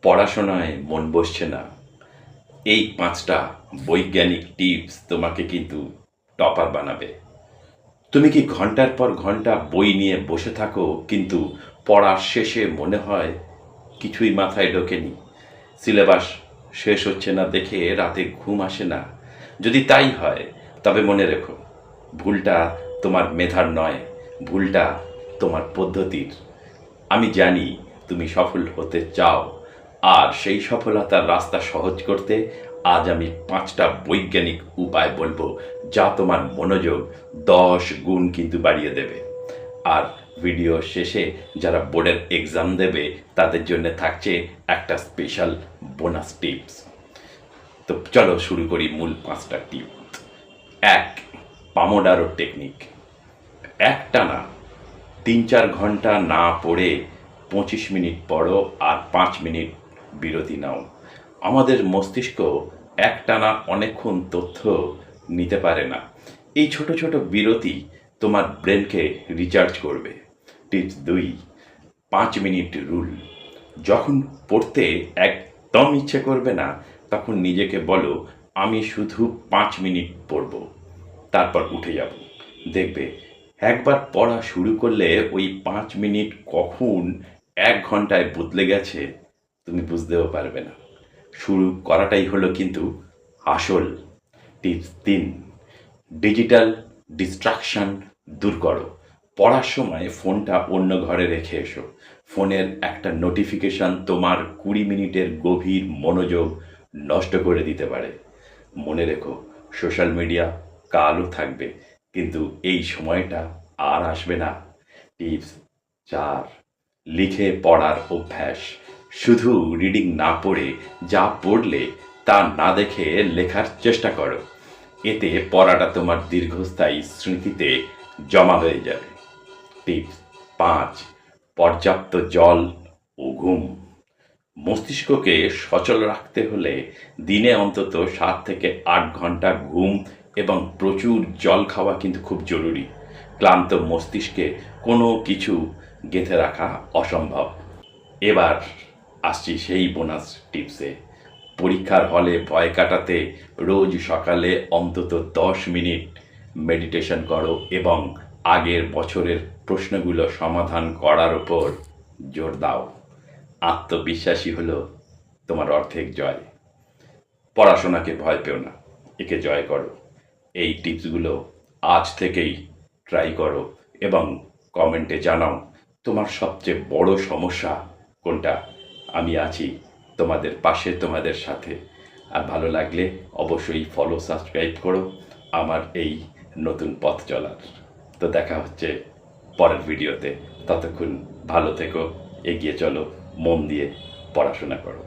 পড়াশোনায় মন বসছে না, এই 5টা বৈজ্ঞানিক টিপস তোমাকে কিন্তু টপার বানাবে। তুমি কি ঘন্টার পর ঘন্টা বই নিয়ে বসে থাকো, কিন্তু পড়ার শেষে মনে হয় কিছুই মাথায় ঢোকেনি? সিলেবাস শেষ হচ্ছে না দেখে রাতে ঘুম আসে না? যদি তাই হয়, তবে মনে রেখো, ভুলটা তোমার মেধার নয়, ভুলটা তোমার পদ্ধতির। আমি জানি তুমি সফল হতে চাও, আর সেই সফলতার রাস্তা সহজ করতে আজ আমি 5টা বৈজ্ঞানিক উপায় বলবো, যা তোমার মনোযোগ 10 গুণ কিন্তু বাড়িয়ে দেবে। আর ভিডিও শেষে যারা বোর্ডের এক্সাম দেবে তাদের জন্য থাকছে একটা স্পেশাল বোনাস টিপস। তো চলো শুরু করি মূল 5টা টিপ। 1, পামোডারো টেকনিক। একটানা 3-4 ঘন্টা না পড়ে 25 মিনিট পড়ো আর 5 মিনিট বিরতি নাও। আমাদের মস্তিষ্ক একটানা অনেকক্ষণ তথ্য নিতে পারে না। এই ছোট ছোট বিরতি তোমার ব্রেনকে রিচার্জ করবে। Tips 2, 5 minute rule. যখন পড়তে একদম ইচ্ছে করবে না, তখন নিজেকে বলো, আমি শুধু 5 মিনিট পড়ব, তারপর উঠে যাব। দেখবে একবার পড়া শুরু করলে ওই 5 মিনিট কখন 1 ঘন্টায় বদলে গেছে তুমি বুঝতেও পারবে না। শুরু করাটাই হলো কিন্তু আসল। টিপস 3, ডিজিটাল ডিস্ট্রাকশন দূর করো। পড়ার সময় ফোনটা অন্য ঘরে রেখে এসো। ফোনের একটা নোটিফিকেশন তোমার 20 মিনিটের গভীর মনোযোগ নষ্ট করে দিতে পারে। মনে রেখো, সোশ্যাল মিডিয়া কালও থাকবে, কিন্তু এই সময়টা আর আসবে না। টিপস 4, লিখে পড়ার অভ্যাস। শুধু রিডিং না পড়ে যা পড়লে তা না দেখে লেখার চেষ্টা করো। এতে পড়াটা তোমার দীর্ঘস্থায়ী স্মৃতিতে জমা হয়ে যাবে। টিপস 5, পর্যাপ্ত জল ও ঘুম। মস্তিষ্ককে সচল রাখতে হলে দিনে অন্তত 7 থেকে 8 ঘন্টা ঘুম এবং প্রচুর জল খাওয়া কিন্তু খুব জরুরি। ক্লান্ত মস্তিষ্কে কোনো কিছু গেঁথে রাখা অসম্ভব। এবার আসছি সেই বোনাস টিপসে। পরীক্ষার হলে ভয় কাটাতে রোজ সকালে অন্তত 10 মিনিট মেডিটেশন করো এবং আগের বছরের প্রশ্নগুলো সমাধান করার উপর জোর দাও। আত্মবিশ্বাসী হলো তোমার অর্ধেক জয়। পড়াশোনাকে ভয় পেও না, একে জয় করো। এই টিপসগুলো আজ থেকেই ট্রাই করো এবং কমেন্টে জানাও তোমার সবচেয়ে বড় সমস্যা কোনটা। আমি আছি তোমাদের পাশে, তোমাদের সাথে। আর ভালো লাগলে অবশ্যই ফলো, সাবস্ক্রাইব করো আমার এই নতুন পথ চলার। তো দেখা হচ্ছে পরের ভিডিওতে। ততক্ষণ ভালো থেকো, এগিয়ে চলো, মন দিয়ে পড়াশোনা করো।